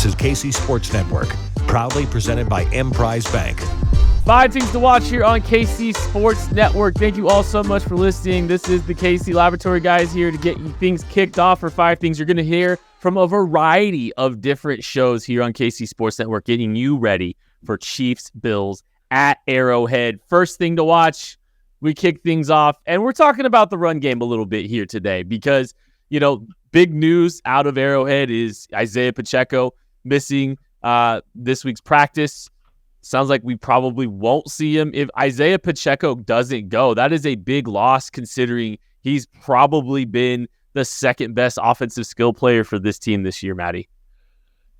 is KC Sports Network, proudly presented by Emprise Bank. 5 things to watch here on KC Sports Network. Thank you all so much for listening. This is the KC Laboratory guys here to get you things kicked off for 5 things you're going to hear from a variety of different shows here on KC Sports Network, getting you ready for Chiefs Bills at Arrowhead. First thing to watch, we kick things off, and we're talking about the run game a little bit here today because, you know, big news out of Arrowhead is Isaiah Pacheco missing this week's practice. Sounds like we probably won't see him. If Isaiah Pacheco doesn't go, that is a big loss considering he's probably been the second best offensive skill player for this team this year, Maddie.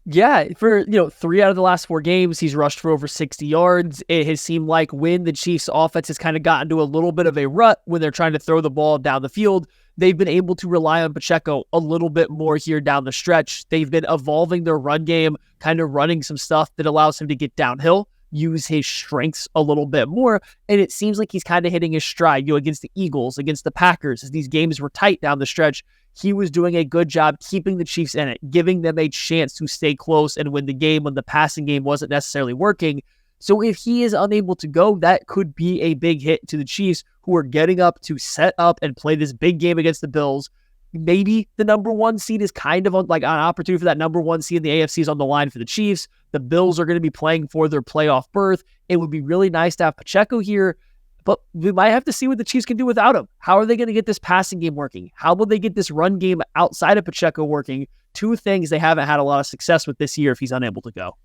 Yeah, for 3 out of the last 4 games, he's rushed for over 60 yards. It has seemed like when the Chiefs' offense has kind of gotten to a little bit of a rut when they're trying to throw the ball down the field, they've been able to rely on Pacheco a little bit more here down the stretch. They've been evolving their run game, kind of running some stuff that allows him to get downhill, use his strengths a little bit more, and it seems like he's kind of hitting his stride. Against the Eagles, against the Packers, as these games were tight down the stretch, he was doing a good job keeping the Chiefs in it, giving them a chance to stay close and win the game when the passing game wasn't necessarily working. So if he is unable to go, that could be a big hit to the Chiefs, who are getting up to set up and play this big game against the Bills. Maybe the number 1 seed is kind of on, like, an opportunity for that number 1 seed in the AFC is on the line for the Chiefs. The Bills are going to be playing for their playoff berth. It would be really nice to have Pacheco here, but we might have to see what the Chiefs can do without him. How are they going to get this passing game working? How will they get this run game outside of Pacheco working? 2 things they haven't had a lot of success with this year if he's unable to go.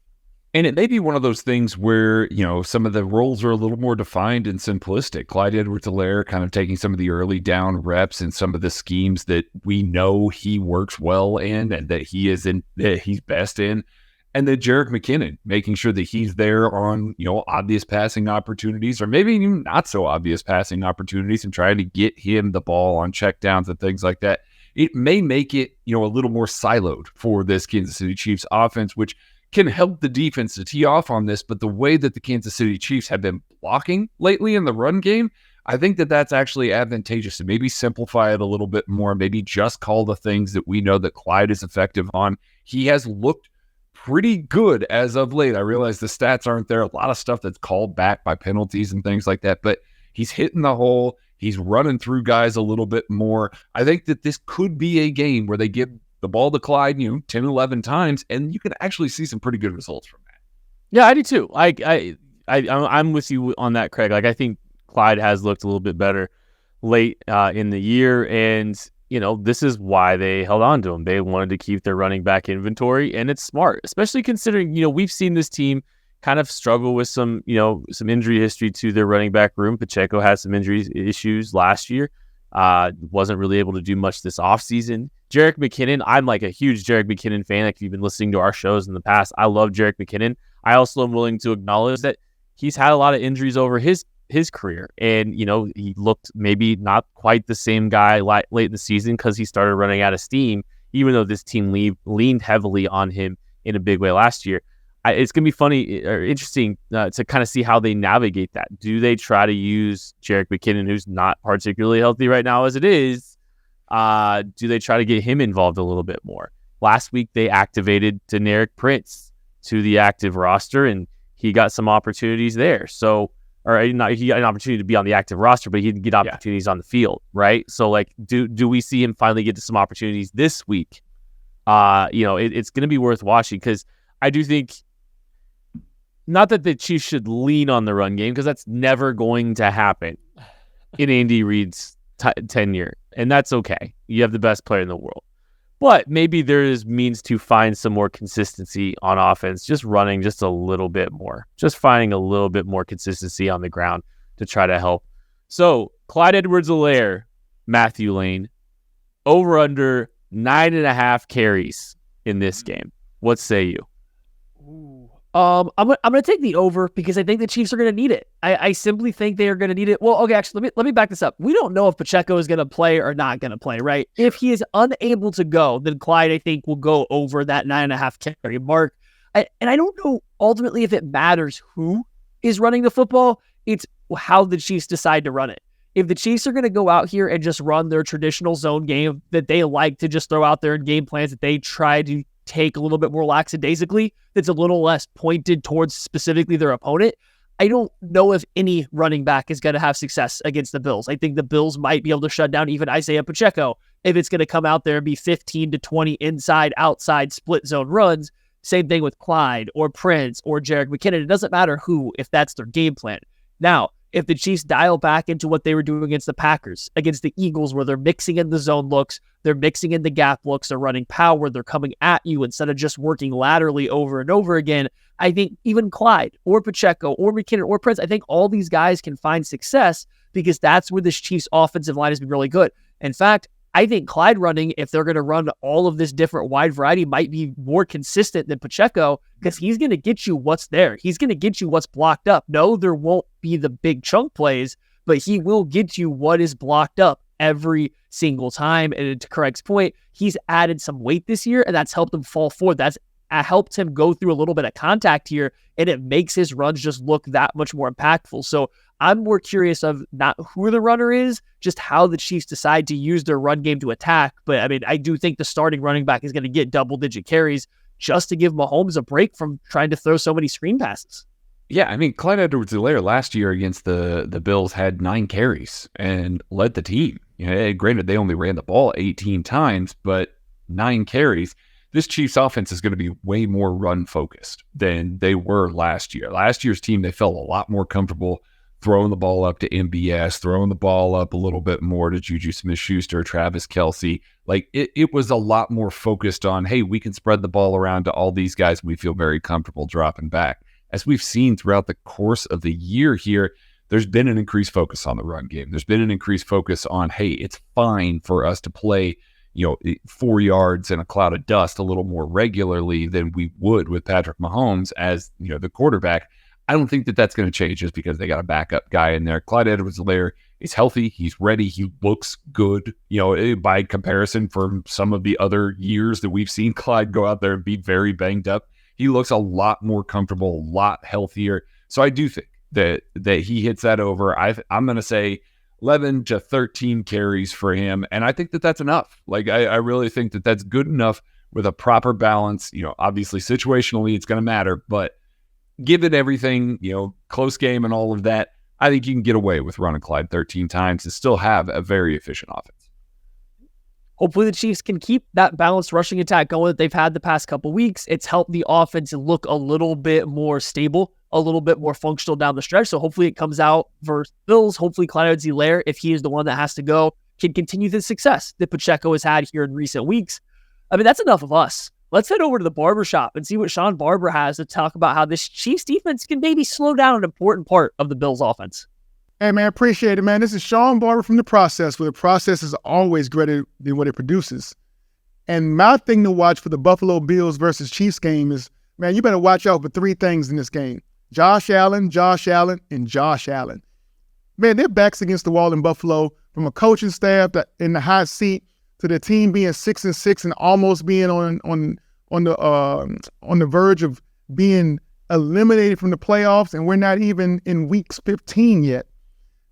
And it may be one of those things where, some of the roles are a little more defined and simplistic. Clyde Edwards-Helaire kind of taking some of the early down reps and some of the schemes that we know he works well in and that he's best in. And then Jerick McKinnon, making sure that he's there on, obvious passing opportunities or maybe even not so obvious passing opportunities and trying to get him the ball on checkdowns and things like that. It may make it, a little more siloed for this Kansas City Chiefs offense, which can help the defense to tee off on this, but the way that the Kansas City Chiefs have been blocking lately in the run game, I think that that's actually advantageous to maybe simplify it a little bit more, maybe just call the things that we know that Clyde is effective on. He has looked pretty good as of late. I realize the stats aren't there, a lot of stuff that's called back by penalties and things like that, but he's hitting the hole, he's running through guys a little bit more. I think that this could be a game where they give the ball to Clyde, 10, 11 times, and you can actually see some pretty good results from that. Yeah, I do too. I'm with you on that, Craig. I think Clyde has looked a little bit better late in the year, and this is why they held on to him. They wanted to keep their running back inventory, and it's smart, especially considering we've seen this team kind of struggle with some injury history to their running back room. Pacheco had some injury issues last year. Wasn't really able to do much this offseason. Jerick McKinnon, I'm like a huge Jerick McKinnon fan. If you've been listening to our shows in the past, I love Jerick McKinnon. I also am willing to acknowledge that he's had a lot of injuries over his career. And, he looked maybe not quite the same guy late in the season because he started running out of steam, even though this team leaned heavily on him in a big way last year. It's going to be funny or interesting to kind of see how they navigate that. Do they try to use Jerick McKinnon, who's not particularly healthy right now as it is? Do they try to get him involved a little bit more? Last week, they activated Deneric Prince to the active roster, and he got some opportunities there. So, he got an opportunity to be on the active roster, but he didn't get opportunities on the field, right? So, do we see him finally get to some opportunities this week? It's going to be worth watching because I do think, not that the Chiefs should lean on the run game, because that's never going to happen in Andy Reid's tenure, and that's okay. You have the best player in the world. But maybe there is means to find some more consistency on offense, just running just a little bit more, just finding a little bit more consistency on the ground to try to help. So, Clyde Edwards-Helaire, Matthew Lane, over under 9.5 carries in this game. What say you? I'm gonna take the over because I think the Chiefs are gonna need it. I simply think they are gonna need it. Well, okay, actually, let me back this up. We don't know if Pacheco is gonna play or not gonna play, right? If he is unable to go, then Clyde, I think, will go over that 9.5 carry mark. And I don't know ultimately if it matters who is running the football. It's how the Chiefs decide to run it. If the Chiefs are going to go out here and just run their traditional zone game that they like to just throw out there in game plans that they try to take a little bit more lackadaisically, that's a little less pointed towards specifically their opponent. I don't know if any running back is going to have success against the Bills. I think the Bills might be able to shut down even Isaiah Pacheco if it's going to come out there and be 15 to 20 inside, outside, split zone runs. Same thing with Clyde or Prince or Jerick McKinnon. It doesn't matter who if that's their game plan. Now, if the Chiefs dial back into what they were doing against the Packers, against the Eagles, where they're mixing in the zone looks, they're mixing in the gap looks, they're running power, they're coming at you instead of just working laterally over and over again, I think even Clyde or Pacheco or McKinnon or Prince, I think all these guys can find success because that's where this Chiefs offensive line has been really good. In fact, I think Clyde running, if they're going to run all of this different wide variety, might be more consistent than Pacheco because he's going to get you what's there. He's going to get you what's blocked up. No, there won't be the big chunk plays, but he will get you what is blocked up every single time. And to Craig's point, he's added some weight this year, and that's helped him fall forward. That's helped him go through a little bit of contact here, and it makes his runs just look that much more impactful. So I'm more curious of not who the runner is, just how the Chiefs decide to use their run game to attack. But I mean, I do think the starting running back is going to get double-digit carries just to give Mahomes a break from trying to throw so many screen passes. Yeah, I mean, Clyde Edwards-Helaire last year against the Bills had 9 carries and led the team. You know, granted, they only ran the ball 18 times, but 9 carries. This Chiefs offense is going to be way more run-focused than they were last year. Last year's team, they felt a lot more comfortable throwing the ball up to MBS, throwing the ball up a little bit more to Juju Smith-Schuster, Travis Kelce. Like, it was a lot more focused on, hey, we can spread the ball around to all these guys. We feel very comfortable dropping back. As we've seen throughout the course of the year here, there's been an increased focus on the run game. There's been an increased focus on, hey, it's fine for us to play 4 yards in a cloud of dust a little more regularly than we would with Patrick Mahomes as, the quarterback. I don't think that that's going to change just because they got a backup guy in there. Clyde Edwards-Helaire is healthy. He's ready. He looks good, by comparison from some of the other years that we've seen Clyde go out there and be very banged up. He looks a lot more comfortable, a lot healthier. So I do think that he hits that over. I'm going to say 11 to 13 carries for him. And I think that that's enough. Like, I really think that that's good enough with a proper balance. Obviously situationally it's going to matter, but given everything, close game and all of that, I think you can get away with running Clyde 13 times and still have a very efficient offense. Hopefully the Chiefs can keep that balanced rushing attack going that they've had the past couple weeks. It's helped the offense look a little bit more stable, a little bit more functional down the stretch. So hopefully it comes out versus Bills. Hopefully Clyde Edwards-Helaire, if he is the one that has to go, can continue the success that Pacheco has had here in recent weeks. I mean, that's enough of us. Let's head over to the barbershop and see what Shawn Barber has to talk about how this Chiefs defense can maybe slow down an important part of the Bills offense. Hey, man, appreciate it, man. This is Shawn Barber from The Process, where the process is always greater than what it produces. And my thing to watch for the Buffalo Bills versus Chiefs game is, man, you better watch out for 3 things in this game. Josh Allen, and Josh Allen. Man, their backs against the wall in Buffalo, from a coaching staff that in the hot seat to the team being 6-6 and almost being on the verge of being eliminated from the playoffs, and we're not even in week 15 yet.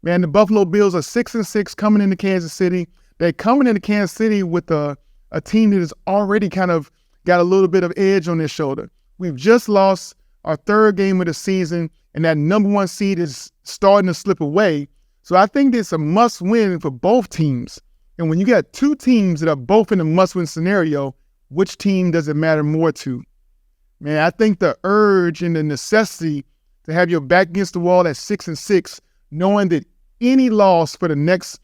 Man, the Buffalo Bills are 6-6 coming into Kansas City. They're coming into Kansas City with a team that has already kind of got a little bit of edge on their shoulder. We've just lost our 3rd game of the season, and that number 1 seed is starting to slip away. So I think it's a must-win for both teams. And when you got 2 teams that are both in a must-win scenario, which team does it matter more to? Man, I think the urge and the necessity to have your back against the wall at 6-6, knowing that any loss for the next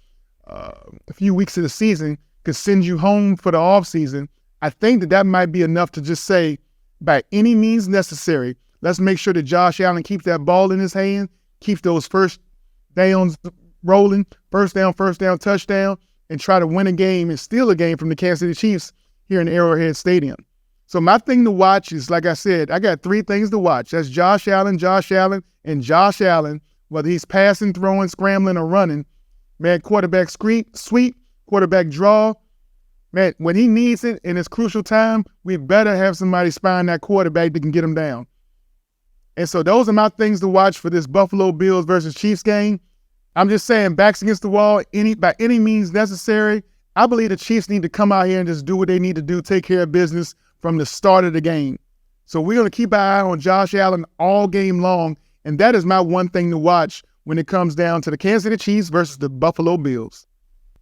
few weeks of the season could send you home for the offseason, I think that might be enough to just say, by any means necessary, let's make sure that Josh Allen keeps that ball in his hand, keeps those first downs rolling, first down, touchdown, and try to win a game and steal a game from the Kansas City Chiefs here in Arrowhead Stadium. So my thing to watch is, like I said, I got 3 things to watch. That's Josh Allen, and Josh Allen, whether he's passing, throwing, scrambling, or running. Man, quarterback sweep, quarterback draw. Man, when he needs it in his crucial time, we better have somebody spying that quarterback that can get him down. And so those are my things to watch for this Buffalo Bills versus Chiefs game. I'm just saying, backs against the wall, by any means necessary, I believe the Chiefs need to come out here and just do what they need to do, take care of business from the start of the game. So we're going to keep our eye on Josh Allen all game long, and that is my one thing to watch when it comes down to the Kansas City Chiefs versus the Buffalo Bills.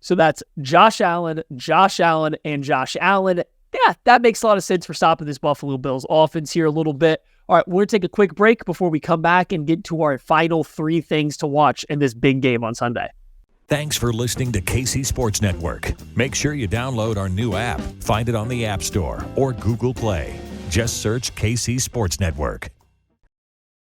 So that's Josh Allen, and Josh Allen. Yeah, that makes a lot of sense for stopping this Buffalo Bills offense here a little bit. All right, we're going to take a quick break before we come back and get to our final 3 things to watch in this big game on Sunday. Thanks for listening to KC Sports Network. Make sure you download our new app. Find it on the App Store or Google Play. Just search KC Sports Network.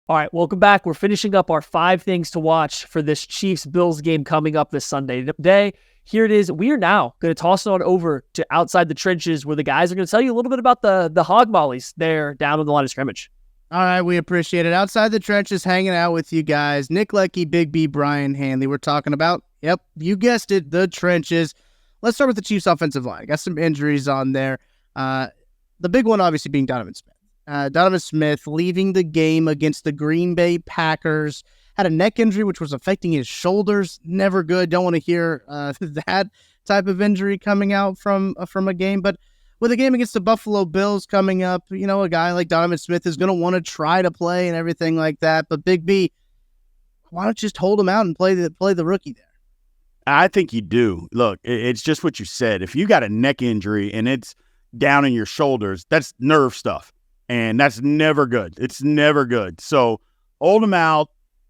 All right, welcome back. We're finishing up our 5 things to watch for this Chiefs-Bills game coming up this Sunday day. Here it is. We are now going to toss it on over to Outside the Trenches, where the guys are going to tell you a little bit about the hog mollies there down on the line of scrimmage. All right, we appreciate it. Outside the Trenches, hanging out with you guys. Nick Leckie, Big B, Brian Hanley. We're talking about, yep, you guessed it, the trenches. Let's start with the Chiefs' offensive line. Got some injuries on there. The big one, obviously, being Donovan Smith. Donovan Smith leaving the game against the Green Bay Packers. Had a neck injury, which was affecting his shoulders. Never good. Don't want to hear that type of injury coming out from a game. But with a game against the Buffalo Bills coming up, you know, a guy like Donovan Smith is going to want to try to play and everything like that. But Big B, why don't you just hold him out and play the rookie there? I think you do. Look, it's just what you said. If you got a neck injury and it's down in your shoulders, that's nerve stuff. And that's never good. It's never good. So hold him out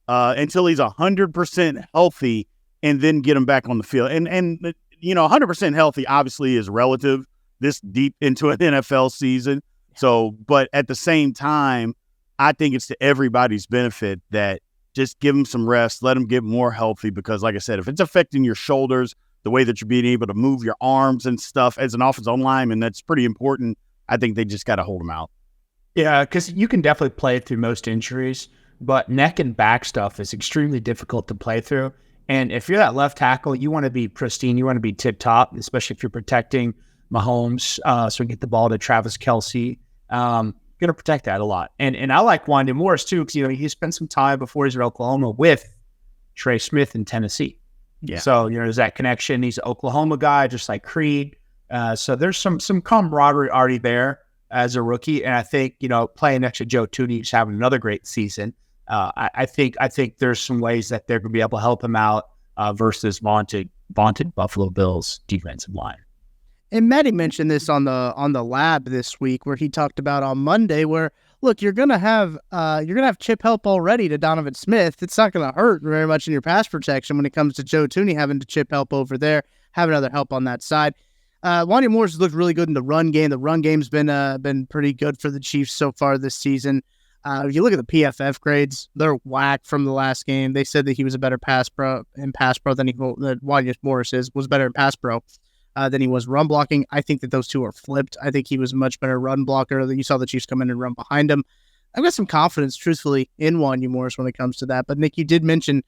until he's 100% healthy and then get him back on the field. And you know, 100% healthy obviously is relative this deep into an NFL season. So, but at the same time, I think it's to everybody's benefit that just give him some rest, let him get more healthy, because like I said, if it's affecting your shoulders, the way that you're being able to move your arms and stuff as an offensive lineman, that's pretty important. I think they just got to hold him out. Yeah, because you can definitely play through most injuries, but neck and back stuff is extremely difficult to play through. And if you're that left tackle, you want to be pristine, you want to be tip-top, especially if you're protecting Mahomes, so we get the ball to Travis Kelce. Going to protect that a lot. And I like Wanya Morris, too, because, you know, he spent some time before he's at Oklahoma with Trey Smith in Tennessee. Yeah. So, you know, there's that connection. He's an Oklahoma guy, just like Creed. So there's some camaraderie already there as a rookie. And I think, you know, playing next to Joe Thuney, he's having another great season. I think there's some ways that they're going to be able to help him out versus vaunted Buffalo Bills defensive line. And Matty mentioned this on the lab this week, where he talked about on Monday, where look, you're gonna have chip help already to Donovan Smith. It's not gonna hurt very much in your pass protection when it comes to Joe Thuney having to chip help over there, having other help on that side. Wanya Morris has looked really good in the run game. The run game's been pretty good for the Chiefs so far this season. If you look at the PFF grades, they're whack from the last game. They said that he was a better pass pro than that Wanya Morris was better in pass pro than he was run blocking. I think that those two are flipped. I think he was a much better run blocker. You saw the Chiefs come in and run behind him. I've got some confidence, truthfully, in Wanya Morris when it comes to that. But Nick, you did mention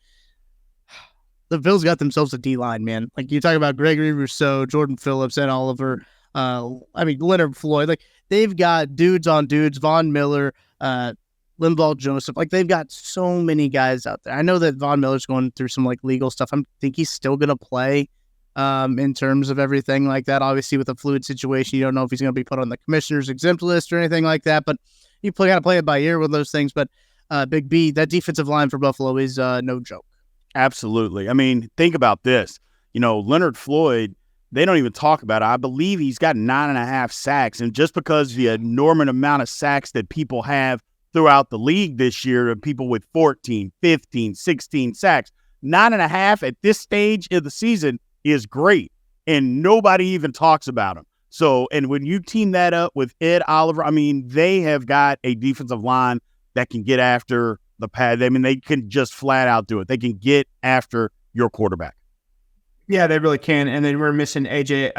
the Bills got themselves a D-line, man. Like, you talk about Gregory Rousseau, Jordan Phillips, and Oliver. Leonard Floyd. Like, they've got dudes on dudes, Von Miller, Linval Joseph. Like, they've got so many guys out there. I know that Von Miller's going through some like legal stuff. I think he's still going to play in terms of everything like that. Obviously, with a fluid situation, you don't know if he's going to be put on the commissioner's exempt list or anything like that. But you got to play it by ear with those things. But Big B, that defensive line for Buffalo is no joke. Absolutely. I mean, think about this. You know, Leonard Floyd, they don't even talk about it. I believe he's got 9.5 sacks. And just because the enormous amount of sacks that people have throughout the league this year, people with 14, 15, 16 sacks, 9.5 at this stage of the season is great. And nobody even talks about him. So, and when you team that up with Ed Oliver, I mean, they have got a defensive line that can get after the pad. I mean, they can just flat out do it. They can get after your quarterback. Yeah, they really can. And then we're missing AJ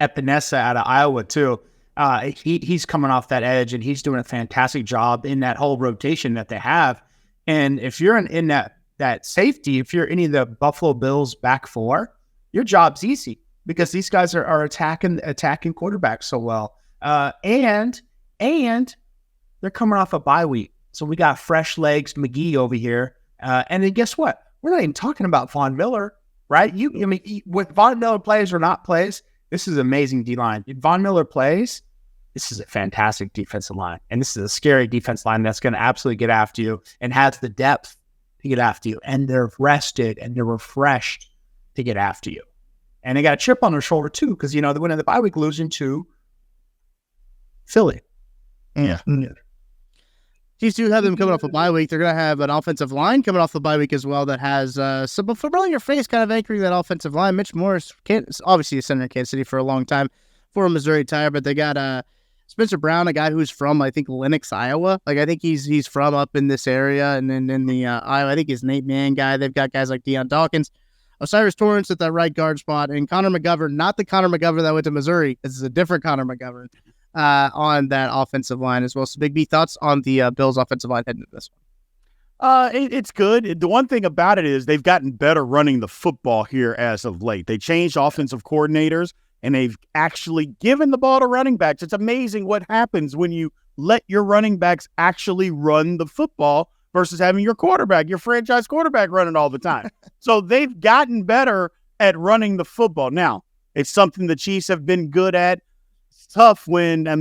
Epinesa out of Iowa too. He's coming off that edge, and he's doing a fantastic job in that whole rotation that they have. And if you're in that safety, if you're any of the Buffalo Bills back four, your job's easy because these guys are attacking quarterbacks so well. And they're coming off a bye week. So we got fresh legs McGee over here. And then guess what? We're not even talking about Von Miller. right? With Von Miller plays or not plays, this is amazing D-line. If Von Miller plays, this is a fantastic defensive line. And this is a scary defensive line that's going to absolutely get after you and has the depth to get after you. And they're rested and they're refreshed to get after you. And they got a chip on their shoulder, too, because, they went in the bye week losing to Philly. Yeah. Chiefs do have them coming off a bye week. They're going to have an offensive line coming off the bye week as well that has some familiar face kind of anchoring that offensive line. Mitch Morris, obviously a center in Kansas City for a long time, for a Missouri Tire, but they got Spencer Brown, a guy who's from, I think, Lenox, Iowa. Like, I think he's from up in this area, and then in the Iowa, I think he's an 8-man guy. They've got guys like Deion Dawkins, Osiris Torrance at that right guard spot, and Connor McGovern, not the Connor McGovern that went to Missouri. This is a different Connor McGovern on that offensive line as well. So, Big B, thoughts on the Bills' offensive line heading into this one? It's good. The one thing about it is they've gotten better running the football here as of late. They changed offensive coordinators, and they've actually given the ball to running backs. It's amazing what happens when you let your running backs actually run the football versus having your franchise quarterback, running all the time. So they've gotten better at running the football. Now, it's something the Chiefs have been good at. It's tough and I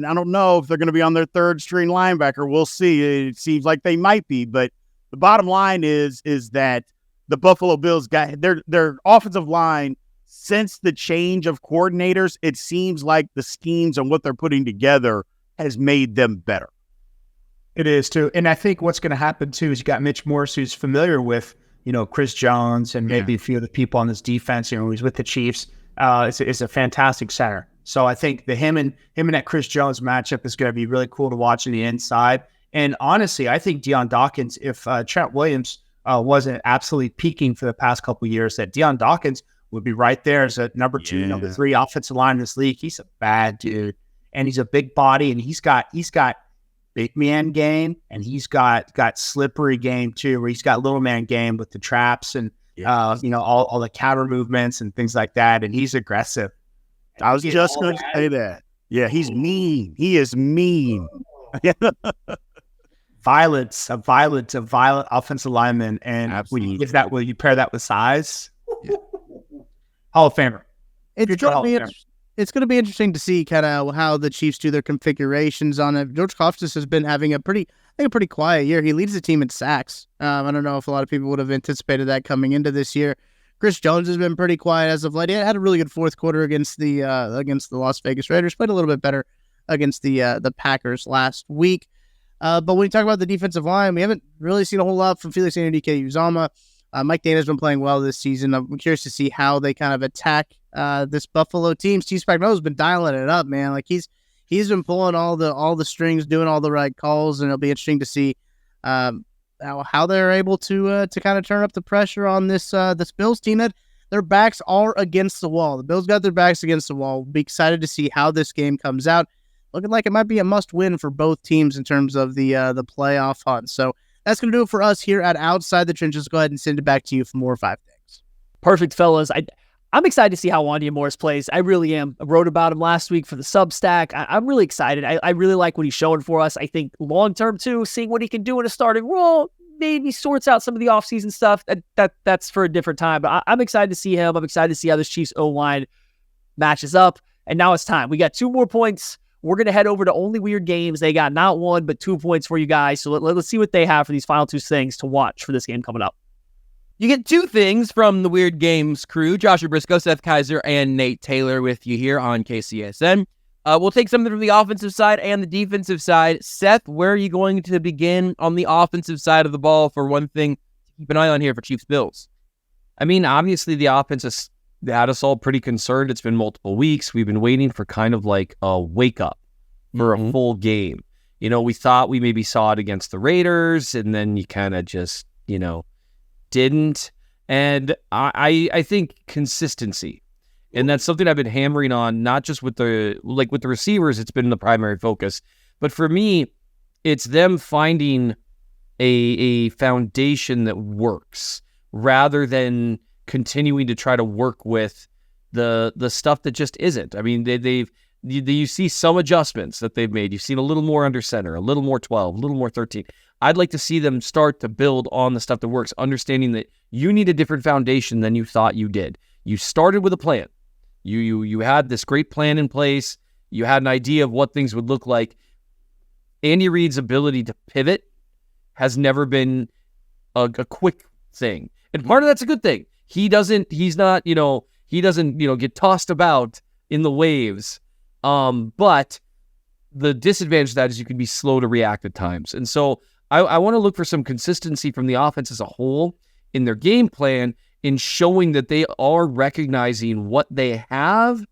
don't know if they're going to be on their third string linebacker. We'll see. It seems like they might be, but the bottom line is that the Buffalo Bills got their offensive line. Since the change of coordinators, it seems like the schemes and what they're putting together has made them better. It is, too. And I think what's going to happen, too, is you got Mitch Morris, who's familiar with, Chris Jones and maybe a few of the people on this defense, who's with the Chiefs. It's a fantastic center. So I think him and that Chris Jones matchup is going to be really cool to watch on the inside. And honestly, I think Deion Dawkins, if Trent Williams wasn't absolutely peaking for the past couple of years, that Deion Dawkins would be right there as a number 2, number 3 offensive line in this league. He's a bad dude, and he's a big body, and he's got big man game, and he's got slippery game too, where he's got little man game with the traps and all the counter movements and things like that, and he's aggressive. I was just going to say that. Yeah, he's mean. He is mean. Violence, a violent offensive lineman, and absolutely. Will you pair that with size? Yeah. Hall of Famer. It's going to be interesting to see kind of how the Chiefs do their configurations on it. George Koftis has been having a pretty quiet year. He leads the team in sacks. I don't know if a lot of people would have anticipated that coming into this year. Chris Jones has been pretty quiet as of late. He had a really good fourth quarter against the Las Vegas Raiders. Played a little bit better against the Packers last week. But when you talk about the defensive line, we haven't really seen a whole lot from Felix Anudike-Uzomah. Mike Dana's been playing well this season. I'm curious to see how they kind of attack this Buffalo team. Steve Spagnuolo's been dialing it up, man. Like he's been pulling all the strings, doing all the right calls, and it'll be interesting to see how they're able to kind of turn up the pressure on this Bills team that their backs are against the wall. The Bills got their backs against the wall. We'll be excited to see how this game comes out. Looking like it might be a must-win for both teams in terms of the playoff hunt. So that's going to do it for us here at Outside the Trenches. Go ahead and send it back to you for more 5 things. Perfect, fellas. I'm excited to see how Wandy Morris plays. I really am. I wrote about him last week for the Substack. I'm really excited. I really like what he's showing for us. I think long-term, too, seeing what he can do in a starting role, maybe sorts out some of the offseason stuff. That's for a different time. But I'm excited to see him. I'm excited to see how this Chiefs O-line matches up. And now it's time. We got 2 more points. We're going to head over to Only Weird Games. They got not 1, but 2 points for you guys. So let's see what they have for these final 2 things to watch for this game coming up. You get 2 things from the Weird Games crew, Joshua Briscoe, Seth Kaiser, and Nate Taylor with you here on KCSN. We'll take something from the offensive side and the defensive side. Seth, where are you going to begin on the offensive side of the ball for one thing to keep an eye on here for Chiefs Bills? I mean, obviously the offense has had us all pretty concerned. It's been multiple weeks. We've been waiting for kind of like a wake up for a full game. We thought we maybe saw it against the Raiders, and then you kind of just, didn't. And I think consistency. And that's something I've been hammering on, not just with the receivers, it's been the primary focus. But for me, it's them finding a foundation that works rather than continuing to try to work with the stuff that just isn't. I mean, you see some adjustments that they've made. You've seen a little more under center, a little more 12, a little more 13. I'd like to see them start to build on the stuff that works, understanding that you need a different foundation than you thought you did. You started with a plan. You had this great plan in place. You had an idea of what things would look like. Andy Reid's ability to pivot has never been a quick thing. And part of that's a good thing. He doesn't get tossed about in the waves. But the disadvantage of that is you can be slow to react at times. And so I want to look for some consistency from the offense as a whole in their game plan, in showing that they are recognizing what they have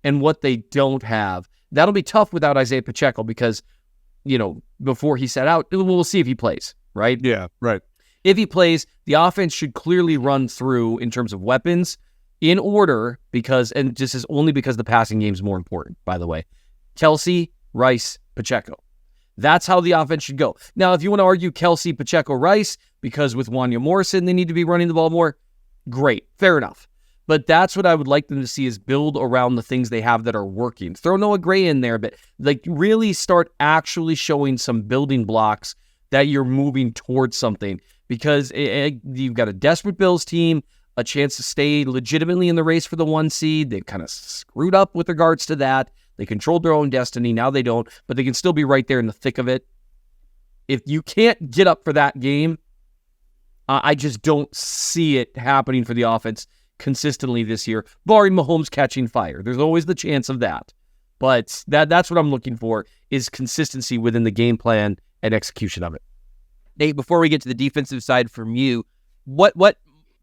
and what they don't have. That'll be tough without Isaiah Pacheco because, before he set out, we'll see if he plays, right? Yeah, right. If he plays, the offense should clearly run through in terms of weapons in order and this is only because the passing game is more important, by the way. Kelsey, Rice, Pacheco. That's how the offense should go. Now, if you want to argue Kelsey, Pacheco, Rice, because with Wanya Morrison, they need to be running the ball more, great, fair enough. But that's what I would like them to see is build around the things they have that are working. Throw Noah Gray in there, but really start actually showing some building blocks that you're moving towards something. Because you've got a desperate Bills team, a chance to stay legitimately in the race for the 1 seed. They've kind of screwed up with regards to that. They controlled their own destiny. Now they don't, but they can still be right there in the thick of it. If you can't get up for that game, I just don't see it happening for the offense consistently this year, barring Mahomes catching fire. There's always the chance of that. But that's what I'm looking for, is consistency within the game plan and execution of it. Nate, before we get to the defensive side from you,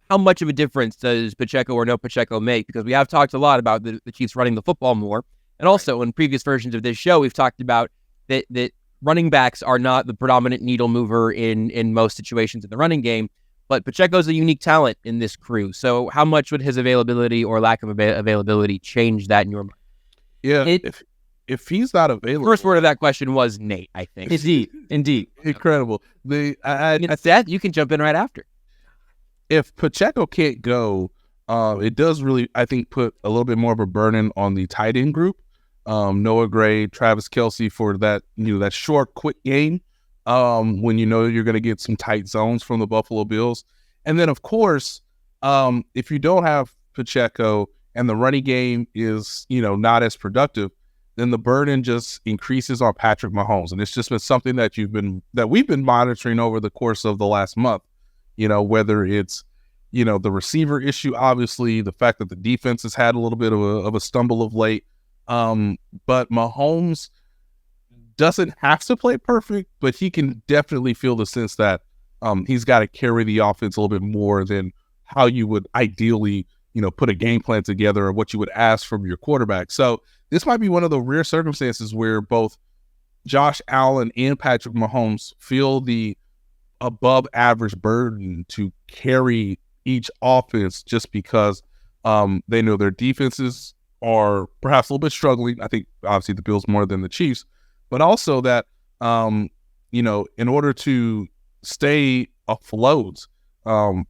how much of a difference does Pacheco or no Pacheco make? Because we have talked a lot about the Chiefs running the football more. And also in previous versions of this show, we've talked about that running backs are not the predominant needle mover in most situations in the running game. But Pacheco's a unique talent in this crew. So how much would his availability or lack of availability change that in your mind? Yeah, if he's not available. First word of that question was Nate, I think. Indeed. Incredible. Seth, you can jump in right after. If Pacheco can't go, it does really, I think, put a little bit more of a burden on the tight end group. Noah Gray, Travis Kelce for that, that short, quick game when you're going to get some tight zones from the Buffalo Bills. And then, of course, if you don't have Pacheco and the running game is, not as productive, then the burden just increases on Patrick Mahomes. And it's just been something that we've been monitoring over the course of the last month, whether it's, the receiver issue, obviously, the fact that the defense has had a little bit of a stumble of late. But Mahomes doesn't have to play perfect, but he can definitely feel the sense that he's got to carry the offense a little bit more than how you would ideally, put a game plan together or what you would ask from your quarterback. So this might be one of the rare circumstances where both Josh Allen and Patrick Mahomes feel the above average burden to carry each offense just because they know their defenses are perhaps a little bit struggling. I think obviously the Bills more than the Chiefs, but also that, in order to stay afloat,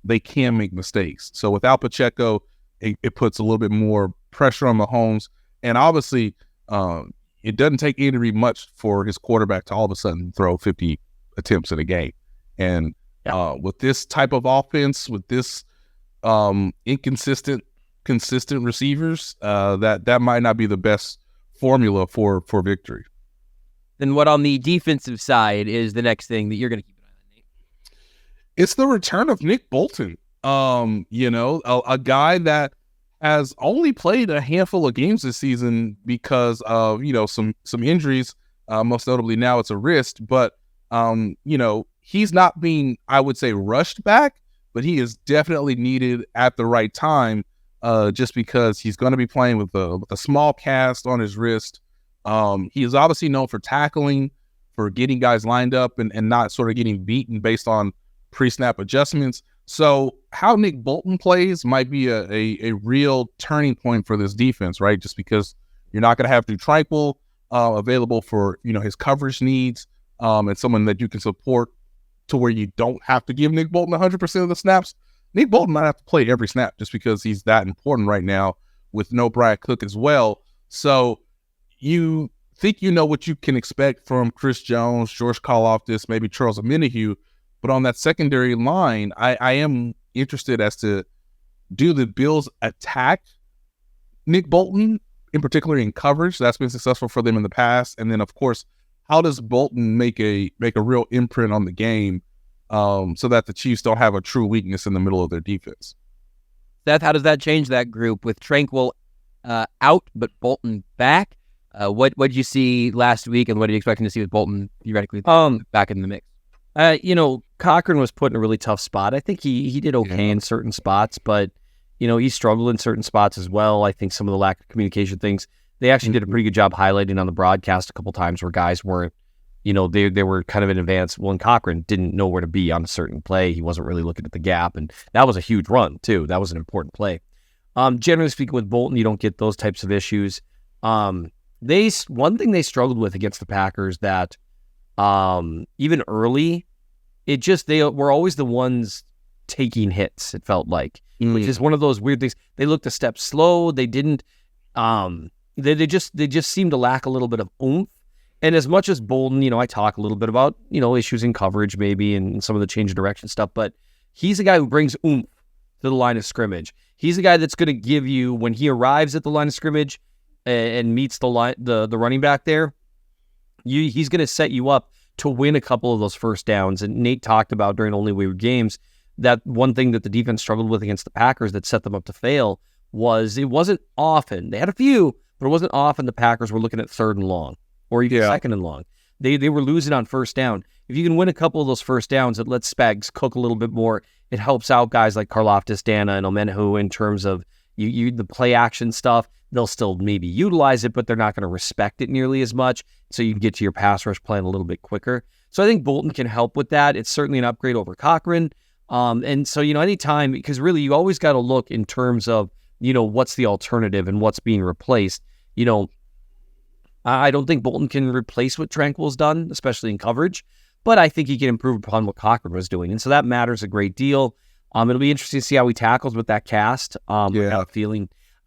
they can make mistakes. So without Pacheco, it puts a little bit more pressure on Mahomes. And obviously, it doesn't take Andy Reid much for his quarterback to all of a sudden throw 50 attempts in a game. And with this type of offense, with this consistent receivers, that might not be the best formula for victory. Then what on the defensive side is the next thing that you're going to keep an eye on, Nate? It's the return of Nick Bolton. A guy that has only played a handful of games this season because of, some injuries. Most notably now it's a wrist, but he's not being, I would say, rushed back, but he is definitely needed at the right time, just because he's going to be playing with a small cast on his wrist. He is obviously known for tackling, for getting guys lined up and not sort of getting beaten based on pre-snap adjustments. So how Nick Bolton plays might be a real turning point for this defense, right? Just because you're not going to have Drew Tranquil available for, his coverage needs, and someone that you can support to where you don't have to give Nick Bolton 100% of the snaps. Nick Bolton might have to play every snap just because he's that important right now with no Brad Cook as well. So, you think you know what you can expect from Chris Jones, George Karlaftis, maybe Charles Omenihu, but on that secondary line, I am interested as to, do the Bills attack Nick Bolton, in particular in coverage? That's been successful for them in the past. And then, of course, how does Bolton make a real imprint on the game so that the Chiefs don't have a true weakness in the middle of their defense? Seth, how does that change that group with Tranquil out but Bolton back? What did you see last week, and what are you expecting to see with Bolton theoretically back in the mix? Cochran was put in a really tough spot. I think he did okay in certain spots, but he struggled in certain spots as well. I think some of the lack of communication things. They actually did a pretty good job highlighting on the broadcast a couple times where guys weren't, they were kind of in advance. Well, and Cochran didn't know where to be on a certain play. He wasn't really looking at the gap, and that was a huge run too. That was an important play. Generally speaking, with Bolton, you don't get those types of issues. One thing they struggled with against the Packers that even early, they were always the ones taking hits, it felt like, which is one of those weird things. They looked a step slow. They didn't, they just seemed to lack a little bit of oomph. And as much as Bolton, I talk a little bit about, issues in coverage maybe and some of the change of direction stuff, but he's a guy who brings oomph to the line of scrimmage. He's a guy that's going to give you, when he arrives at the line of scrimmage and meets the running back there, he's going to set you up to win a couple of those first downs. And Nate talked about during Only Wayward Games that one thing that the defense struggled with against the Packers that set them up to fail was it wasn't often. They had a few, but it wasn't often the Packers were looking at 3rd and long or even 2nd and long. They were losing on first down. If you can win a couple of those first downs, it lets Spags cook a little bit more. It helps out guys like Karlaftis, Dana, and Omenihu in terms of the play action stuff. They'll still maybe utilize it, but they're not going to respect it nearly as much. So you can get to your pass rush plan a little bit quicker. So I think Bolton can help with that. It's certainly an upgrade over Cochran. And so, anytime, because really you always got to look in terms of, what's the alternative and what's being replaced. I don't think Bolton can replace what Tranquil's done, especially in coverage, but I think he can improve upon what Cochran was doing. And so that matters a great deal. It'll be interesting to see how he tackles with that cast. I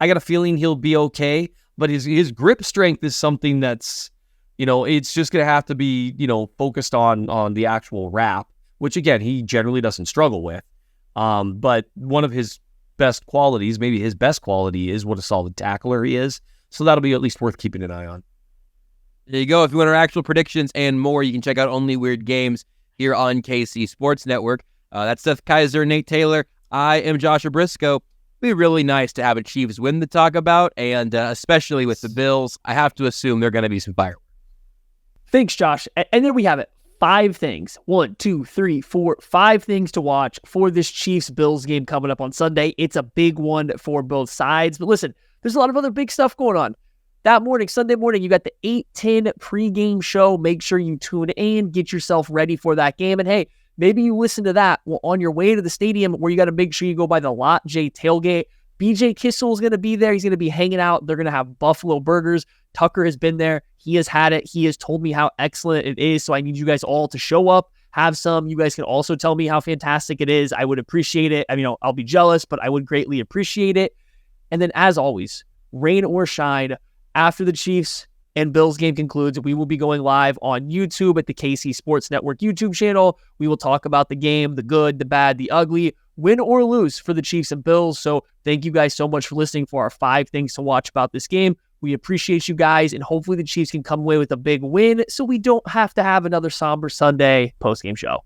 got a feeling he'll be okay, but his grip strength is something that's, it's just going to have to be, focused on the actual wrap, which again, he generally doesn't struggle with. But one of his best qualities, maybe his best quality, is what a solid tackler he is. So that'll be at least worth keeping an eye on. There you go. If you want our actual predictions and more, you can check out Only Weird Games here on KC Sports Network. That's Seth Kaiser, Nate Taylor. I am Joshua Briscoe. It'd be really nice to have a Chiefs win to talk about, and especially with the Bills, I have to assume they're going to be some fireworks. Thanks, Josh. And there we have it. 5 things. 1, 2, 3, 4, 5 things to watch for this Chiefs-Bills game coming up on Sunday. It's a big one for both sides. But listen, there's a lot of other big stuff going on. That morning, Sunday morning, you got the 8:10 pregame show. Make sure you tune in, get yourself ready for that game. And hey, maybe you listen to that on your way to the stadium where you got to make sure you go by the Lot J tailgate. BJ Kissel is going to be there. He's going to be hanging out. They're going to have buffalo burgers. Tucker has been there. He has had it. He has told me how excellent it is. So I need you guys all to show up, have some. You guys can also tell me how fantastic it is. I would appreciate it. I mean, I'll be jealous, but I would greatly appreciate it. And then as always, rain or shine, after the Chiefs and Bills game concludes, we will be going live on YouTube at the KC Sports Network YouTube channel. We will talk about the game, the good, the bad, the ugly, win or lose for the Chiefs and Bills. So thank you guys so much for listening for our 5 things to watch about this game. We appreciate you guys, and hopefully the Chiefs can come away with a big win so we don't have to have another somber Sunday post-game show.